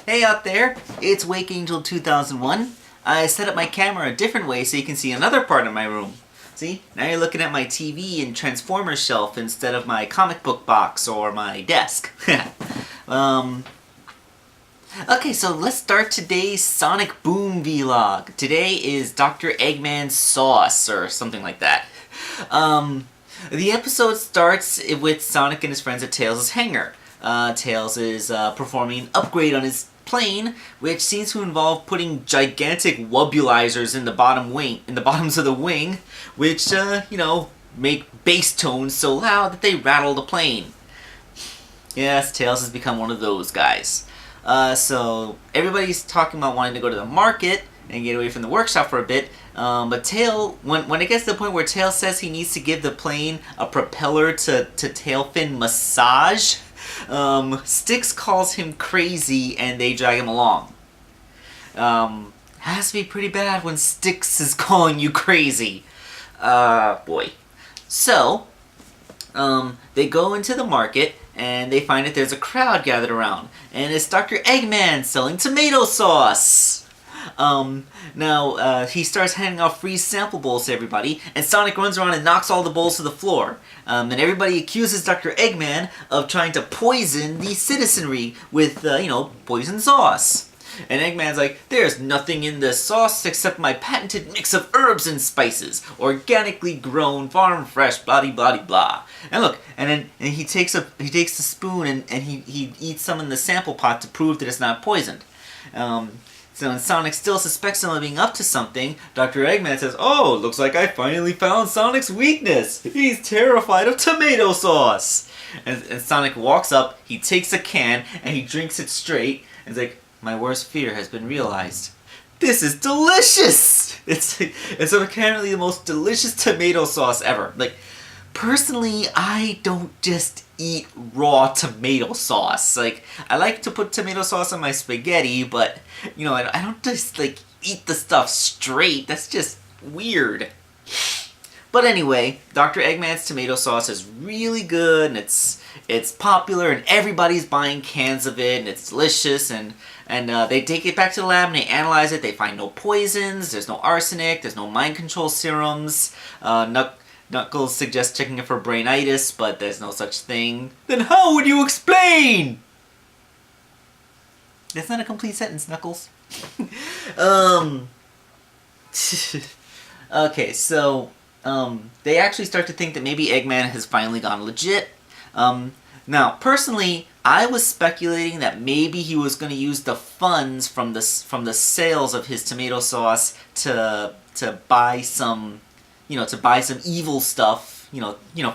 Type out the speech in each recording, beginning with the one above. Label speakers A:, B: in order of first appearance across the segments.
A: Hey out there, it's Wake Angel 2001. I set up my camera a different way so you can see another part of my room. See, now you're looking at my TV and Transformers shelf instead of my comic book box or my desk. Okay, so let's start today's Sonic Boom vlog. Today is Dr. Eggman's sauce, or something like that. The episode starts with Sonic and his friends at Tails' hangar. Tails is performing an upgrade on his plane, which seems to involve putting gigantic wobulizers in the bottoms of the wing, which, make bass tones so loud that they rattle the plane. Yes, Tails has become one of those guys. So everybody's talking about wanting to go to the market and get away from the workshop for a bit, but when it gets to the point where Tails says he needs to give the plane a propeller to tail fin massage, Styx calls him crazy and they drag him along. Has to be pretty bad when Styx is calling you crazy. Boy. So, they go into the market and they find that there's a crowd gathered around, and it's Dr. Eggman selling tomato sauce. Now, he starts handing out free sample bowls to everybody, and Sonic runs around and knocks all the bowls to the floor. And everybody accuses Dr. Eggman of trying to poison the citizenry with, poison sauce. And Eggman's like, there's nothing in this sauce except my patented mix of herbs and spices, organically grown, farm fresh, blah blah blah. And look, and he takes a spoon and he eats some in the sample pot to prove that it's not poisoned. So when Sonic still suspects him of being up to something, Dr. Eggman says, "Oh, looks like I finally found Sonic's weakness. He's terrified of tomato sauce." And Sonic walks up, he takes a can, and he drinks it straight, and he's like, "My worst fear has been realized. This is delicious!" It's apparently the most delicious tomato sauce ever. Like, personally, I don't just eat raw tomato sauce. Like, I like to put tomato sauce on my spaghetti, but, I don't just, eat the stuff straight. That's just weird. But anyway, Dr. Eggman's tomato sauce is really good, and it's popular, and everybody's buying cans of it, and it's delicious, and they take it back to the lab, and they analyze it. They find no poisons, there's no arsenic, there's no mind control serums. Knuckles suggests checking it for brainitis, but there's no such thing. Then how would you explain? That's not a complete sentence, Knuckles. Okay, so they actually start to think that maybe Eggman has finally gone legit. Now, personally, I was speculating that maybe he was going to use the funds from the sales of his tomato sauce to buy some, evil stuff,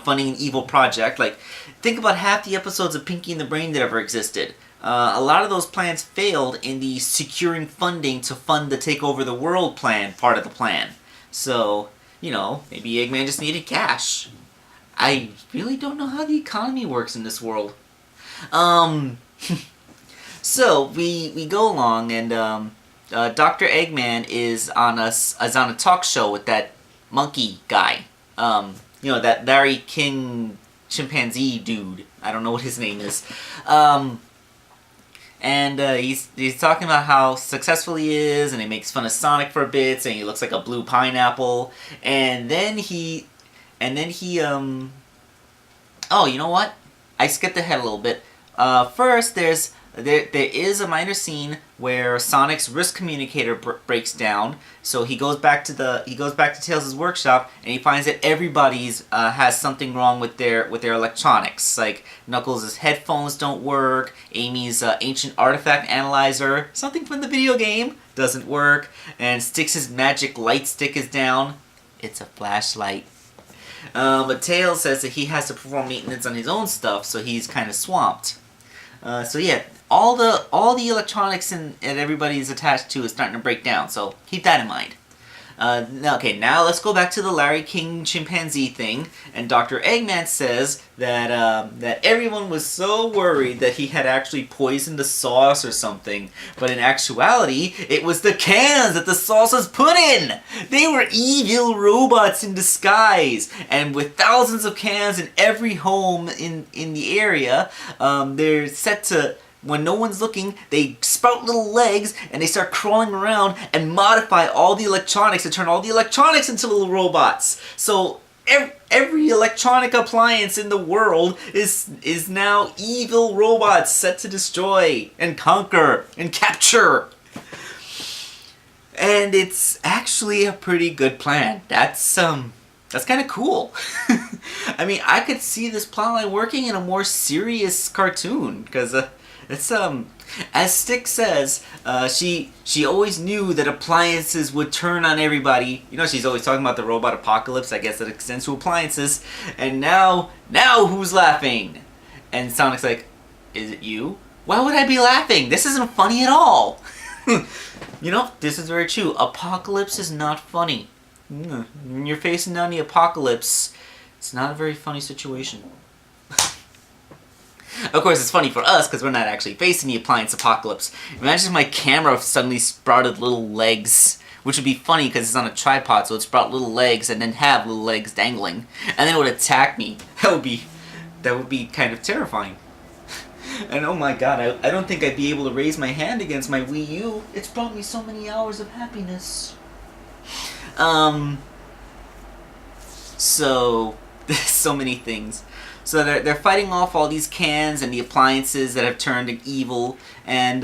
A: funding an evil project. Like, think about half the episodes of Pinky and the Brain that ever existed. A lot of those plans failed in the securing funding to fund the Take Over the World plan part of the plan. So, maybe Eggman just needed cash. I really don't know how the economy works in this world. So, we go along, and Dr. Eggman is on a talk show with that monkey guy. That Larry King chimpanzee dude. I don't know what his name is. And he's talking about how successful he is, and he makes fun of Sonic for a bit, saying he looks like a blue pineapple. And then oh, you know what? I skipped ahead a little bit. First, there is a minor scene where Sonic's wrist communicator breaks down. So he goes back to Tails' workshop, and he finds that everybody's has something wrong with their electronics. Like Knuckles' headphones don't work, Amy's ancient artifact analyzer, something from the video game, doesn't work, and Styx's magic light stick is down. It's a flashlight. But Tails says that he has to perform maintenance on his own stuff, so he's kind of swamped. So yeah, all the electronics that everybody's attached to is starting to break down, so keep that in mind. Now let's go back to the Larry King chimpanzee thing, and Dr. Eggman says that everyone was so worried that he had actually poisoned the sauce or something, but in actuality, it was the cans that the sauce was put in! They were evil robots in disguise, and with thousands of cans in every home in the area, they're set to when no one's looking, they sprout little legs and they start crawling around and modify all the electronics and turn all the electronics into little robots. So every electronic appliance in the world is now evil robots set to destroy and conquer and capture. And it's actually a pretty good plan. That's kind of cool. I mean, I could see this plotline working in a more serious cartoon because it's as Stick says, she always knew that appliances would turn on everybody. You know, she's always talking about the robot apocalypse. I guess that extends to appliances. And now who's laughing? And Sonic's like, is it you? Why would I be laughing? This isn't funny at all. You know, this is very true. Apocalypse is not funny. When you're facing down the apocalypse, it's not a very funny situation. Of course, it's funny for us because we're not actually facing the appliance apocalypse. Imagine if my camera suddenly sprouted little legs, which would be funny because it's on a tripod, so it sprout little legs and then have little legs dangling, and then it would attack me. That would be kind of terrifying. And oh my god, I don't think I'd be able to raise my hand against my Wii U. It's brought me so many hours of happiness. So there's so many things. So they're fighting off all these cans and the appliances that have turned evil, and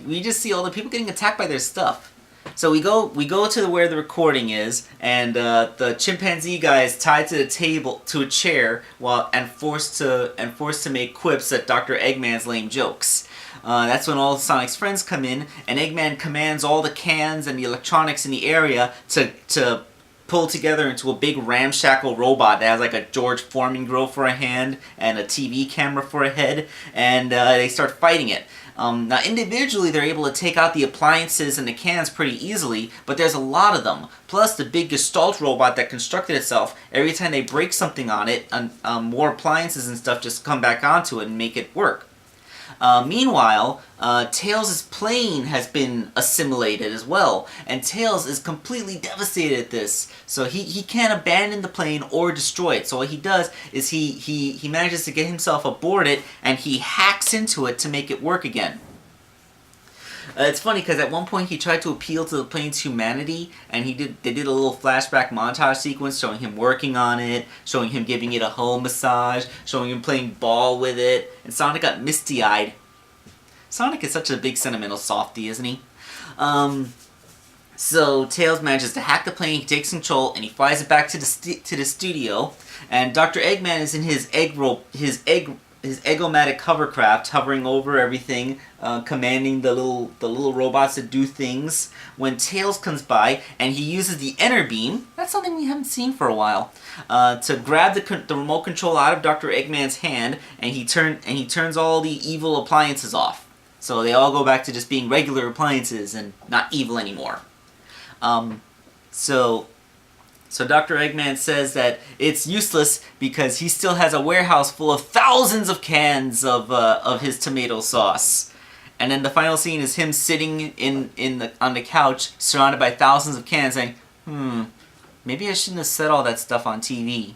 A: we just see all the people getting attacked by their stuff. So we go to where the recording is, and the chimpanzee guy is tied to a chair, and forced to make quips at Dr. Eggman's lame jokes. That's when all Sonic's friends come in, and Eggman commands all the cans and the electronics in the area to pull together into a big ramshackle robot that has like a George Foreman grill for a hand and a TV camera for a head, and they start fighting it. Now individually they're able to take out the appliances and the cans pretty easily, but there's a lot of them. Plus the big Gestalt robot that constructed itself, every time they break something on it, more appliances and stuff just come back onto it and make it work. Meanwhile, Tails' plane has been assimilated as well, and Tails is completely devastated at this. So he can't abandon the plane or destroy it. So what he does is he manages to get himself aboard it, and he hacks into it to make it work again. It's funny because at one point he tried to appeal to the plane's humanity, and they did a little flashback montage sequence showing him working on it, showing him giving it a home massage, showing him playing ball with it, and Sonic got misty-eyed. Sonic is such a big sentimental softie, isn't he? So Tails manages to hack the plane, he takes control, and he flies it back to the studio, and Dr. Eggman is in his Eggomatic hovercraft, hovering over everything, commanding the little robots to do things. When Tails comes by and he uses the Enter Beam, that's something we haven't seen for a while, to grab the remote control out of Dr. Eggman's hand, and he turns all the evil appliances off. So they all go back to just being regular appliances and not evil anymore. So Dr. Eggman says that it's useless because he still has a warehouse full of thousands of cans of his tomato sauce. And then the final scene is him sitting on the couch surrounded by thousands of cans saying, maybe I shouldn't have said all that stuff on TV.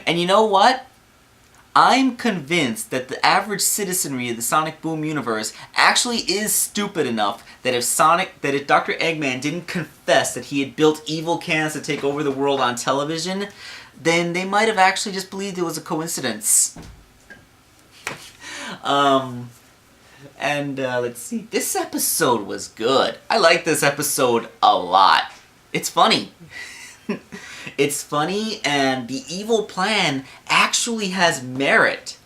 A: And you know what? I'm convinced that the average citizenry of the Sonic Boom universe actually is stupid enough that if Dr. Eggman didn't confess that he had built evil cans to take over the world on television, then they might have actually just believed it was a coincidence. Let's see. This episode was good. I like this episode a lot. It's funny. It's funny, and the evil plan actually has merit.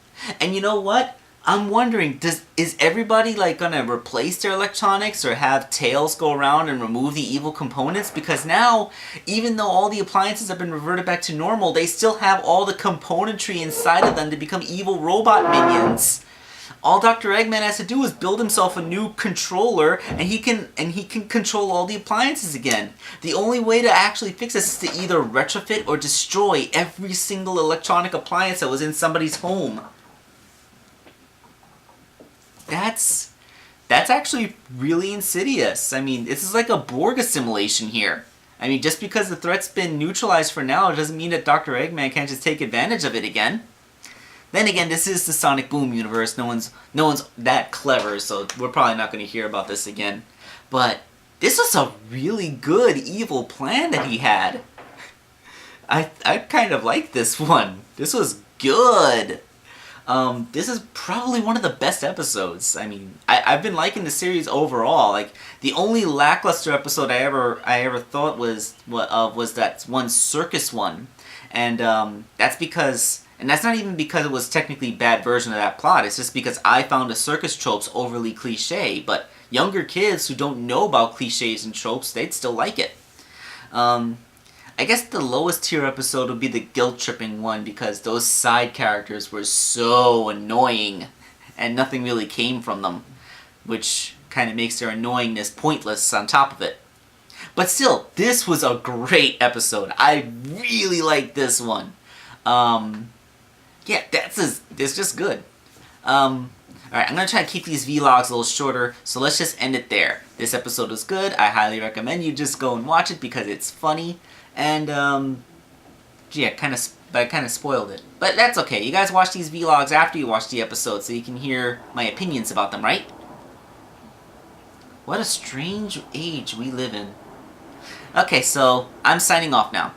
A: And you know what? I'm wondering, is everybody gonna replace their electronics or have Tails go around and remove the evil components? Because now, even though all the appliances have been reverted back to normal, they still have all the componentry inside of them to become evil robot minions. All Dr. Eggman has to do is build himself a new controller, and he can control all the appliances again. The only way to actually fix this is to either retrofit or destroy every single electronic appliance that was in somebody's home. That's actually really insidious. I mean, this is like a Borg assimilation here. I mean, just because the threat's been neutralized for now doesn't mean that Dr. Eggman can't just take advantage of it again. Then again, this is the Sonic Boom universe. No one's that clever, so we're probably not going to hear about this again. But this was a really good evil plan that he had. I kind of like this one. This was good. This is probably one of the best episodes. I mean, I've been liking the series overall. Like, the only lackluster episode I ever thought was that one circus one, and that's because, and that's not even because it was technically a bad version of that plot. It's just because I found the circus tropes overly cliche. But younger kids who don't know about cliches and tropes, they'd still like it. I guess the lowest tier episode would be the guilt-tripping one, because those side characters were so annoying, and nothing really came from them, which kind of makes their annoyingness pointless on top of it. But still, this was a great episode. I really liked this one. Yeah, it's just good. Alright, I'm going to try to keep these vlogs a little shorter, so let's just end it there. This episode was good. I highly recommend you just go and watch it because it's funny. And, yeah, I kind of spoiled it. But that's okay. You guys watch these vlogs after you watch the episode so you can hear my opinions about them, right? What a strange age we live in. Okay, so I'm signing off now.